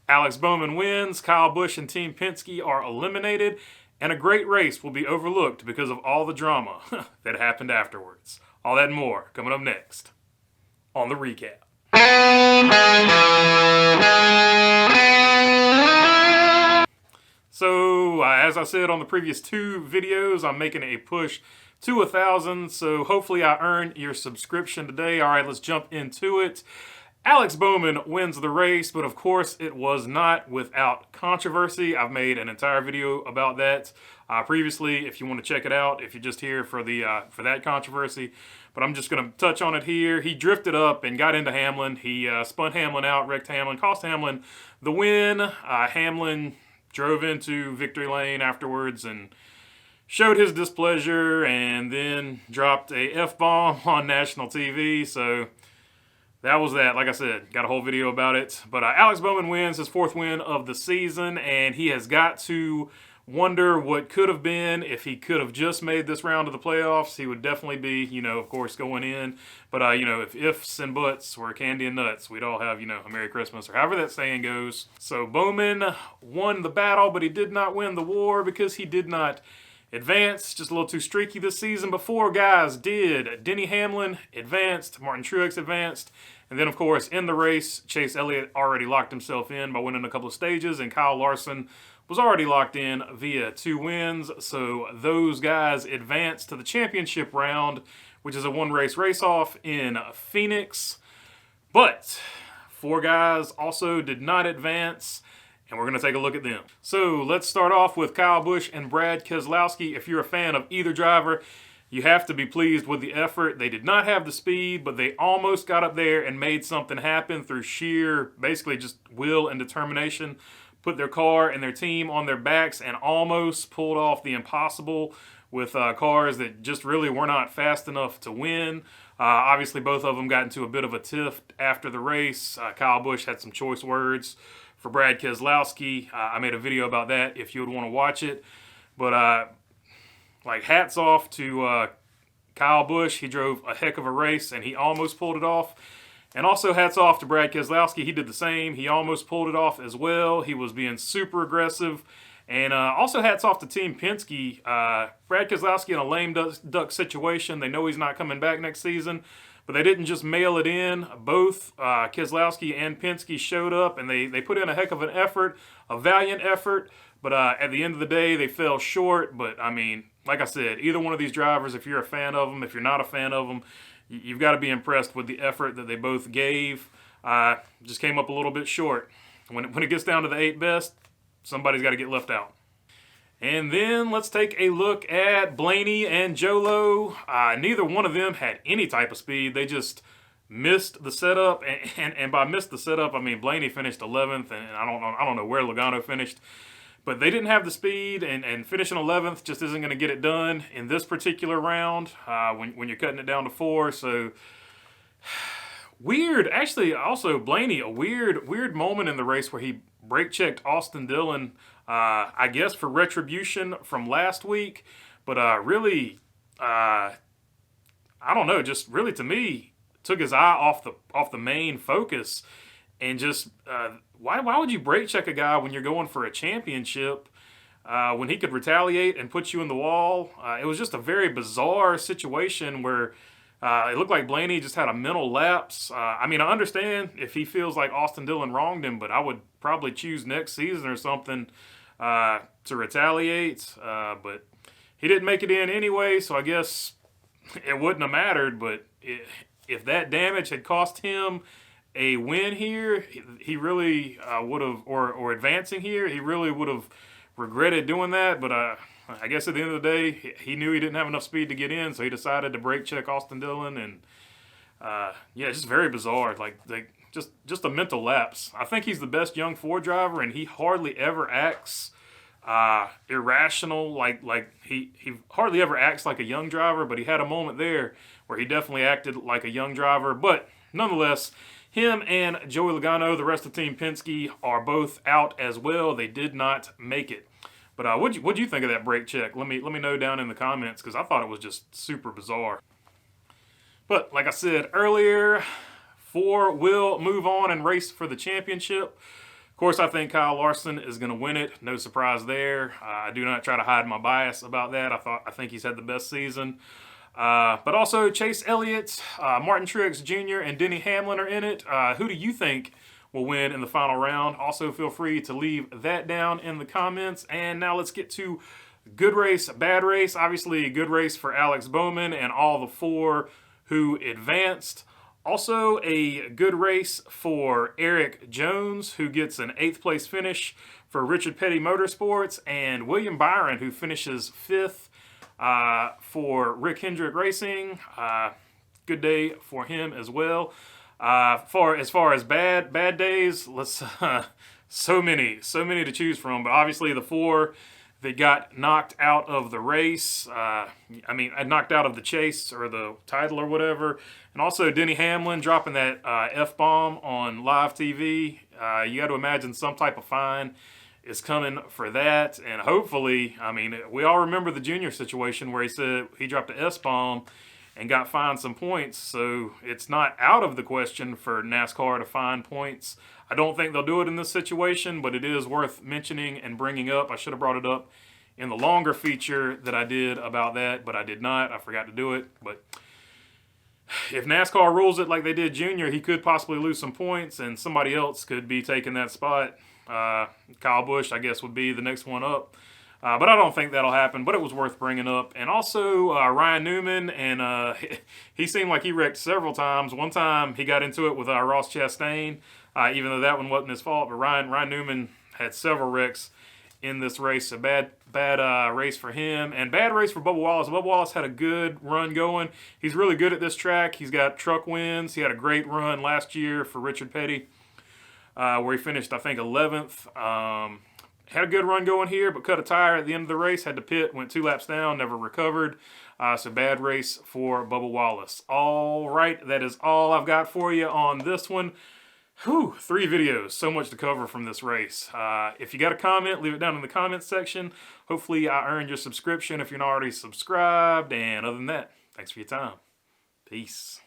Alex Bowman wins, Kyle Busch and Team Penske are eliminated, and a great race will be overlooked because of all the drama that happened afterwards. All that and more coming up next on the recap. So, as I said on the previous two videos, I'm making a push to 1,000, so hopefully I earn your subscription today. All right, let's jump into it. Alex Bowman wins the race, but of course it was not without controversy. I've made an entire video about that previously, if you want to check it out, if you're just here for that controversy. But I'm just going to touch on it here. He drifted up and got into Hamlin. He spun Hamlin out, wrecked Hamlin, cost Hamlin the win. Hamlin drove into victory lane afterwards and showed his displeasure and then dropped a F-bomb on national TV. So that was that. Like I said, got a whole video about it. But Alex Bowman wins his 4th win of the season, and he has got to wonder what could have been if he could have just made this round of the playoffs. He would definitely be, of course, going in. But, if ifs and buts were candy and nuts, we'd all have, a Merry Christmas, or however that saying goes. So Bowman won the battle, but he did not win the war because he did not advance. Just a little too streaky this season. But 4 guys did. Denny Hamlin advanced, Martin Truex advanced, and then, of course, in the race, Chase Elliott already locked himself in by winning a couple of stages, and Kyle Larson was already locked in via 2 wins. So those guys advanced to the championship round, which is a 1-race race-off in Phoenix. But 4 guys also did not advance, and we're going to take a look at them. So let's start off with Kyle Busch and Brad Keselowski. If you're a fan of either driver, you have to be pleased with the effort. They did not have the speed, but they almost got up there and made something happen through sheer, basically just will and determination. Put their car and their team on their backs and almost pulled off the impossible with cars that just really were not fast enough to win. Obviously, both of them got into a bit of a tiff after the race. Kyle Busch had some choice words for Brad Keselowski. I made a video about that if you would want to watch it. But hats off to Kyle Busch. He drove a heck of a race, and he almost pulled it off. And also hats off to Brad Keselowski. He did the same. He almost pulled it off as well. He was being super aggressive. And also hats off to Team Penske. Brad Keselowski in a lame duck situation. They know he's not coming back next season. But they didn't just mail it in. Both Keselowski and Penske showed up, and they put in a heck of an effort, a valiant effort. But at the end of the day, they fell short. But, like I said, either one of these drivers, if you're a fan of them, if you're not a fan of them, you've got to be impressed with the effort that they both gave. Just came up a little bit short. When it gets down to the 8 best, somebody's got to get left out. And then let's take a look at Blaney and Jolo. Neither one of them had any type of speed. They just missed the setup, and by missed the setup, Blaney finished 11th, and I don't know where Logano finished. But they didn't have the speed, and finishing 11th just isn't going to get it done in this particular round when you're cutting it down to 4. So, weird. Actually, also, Blaney, a weird moment in the race where he brake-checked Austin Dillon, I guess for retribution from last week. But really, I don't know, just really to me, took his eye off the main focus. And just, why would you brake check a guy when you're going for a championship when he could retaliate and put you in the wall? It was just a very bizarre situation where it looked like Blaney just had a mental lapse. I understand if he feels like Austin Dillon wronged him, but I would probably choose next season or something to retaliate. But he didn't make it in anyway, so I guess it wouldn't have mattered. But if that damage had cost him a win here, he really would have, or advancing here, he really would have regretted doing that. But I guess at the end of the day, he knew he didn't have enough speed to get in, so he decided to brake check Austin Dillon. And just very bizarre, just a mental lapse. I think he's the best young Ford driver, and he hardly ever acts irrational. Like he hardly ever acts like a young driver, but he had a moment there where he definitely acted like a young driver. But nonetheless, him and Joey Logano, the rest of Team Penske, are both out as well. They did not make it. But what'd you think of that brake check? Let me know down in the comments, because I thought it was just super bizarre. But like I said earlier, 4 will move on and race for the championship. Of course, I think Kyle Larson is going to win it. No surprise there. I do not try to hide my bias about that. I think he's had the best season. But also Chase Elliott, Martin Truex Jr., and Denny Hamlin are in it. Who do you think will win in the final round? Also, feel free to leave that down in the comments. And now let's get to good race, bad race. Obviously, a good race for Alex Bowman and all the 4 who advanced. Also, a good race for Eric Jones, who gets an 8th place finish for Richard Petty Motorsports, and William Byron, who finishes 5th for Rick Hendrick Racing. Good day for him as well. As far as bad days, let's so many to choose from. But obviously, the 4 that got knocked out of the race, knocked out of the chase or the title or whatever. And also Denny Hamlin dropping that F-bomb on live TV. You got to imagine some type of fine is coming for that. And hopefully, we all remember the Junior situation where he said he dropped an S-bomb and got fined some points. So it's not out of the question for NASCAR to fine points. I don't think they'll do it in this situation, but it is worth mentioning and bringing up. I should have brought it up in the longer feature that I did about that, but I did not. I forgot to do it. But if NASCAR rules it like they did Junior, he could possibly lose some points, and somebody else could be taking that spot. Kyle Busch, I guess, would be the next one up. But I don't think that'll happen, but it was worth bringing up. And also Ryan Newman, and he seemed like he wrecked several times. One time he got into it with Ross Chastain, even though that one wasn't his fault. But Ryan Newman had several wrecks in this race. A bad race for him, and bad race for Bubba Wallace. Bubba Wallace had a good run going. He's really good at this track. He's got truck wins. He had a great run last year for Richard Petty, where he finished, I think, 11th. Had a good run going here, but cut a tire at the end of the race. Had to pit, went 2 laps down, never recovered. So bad race for Bubba Wallace. All right, that is all I've got for you on this one. 3 videos, so much to cover from this race. If you got a comment, leave it down in the comments section. Hopefully I earned your subscription if you're not already subscribed. And other than that, thanks for your time. Peace.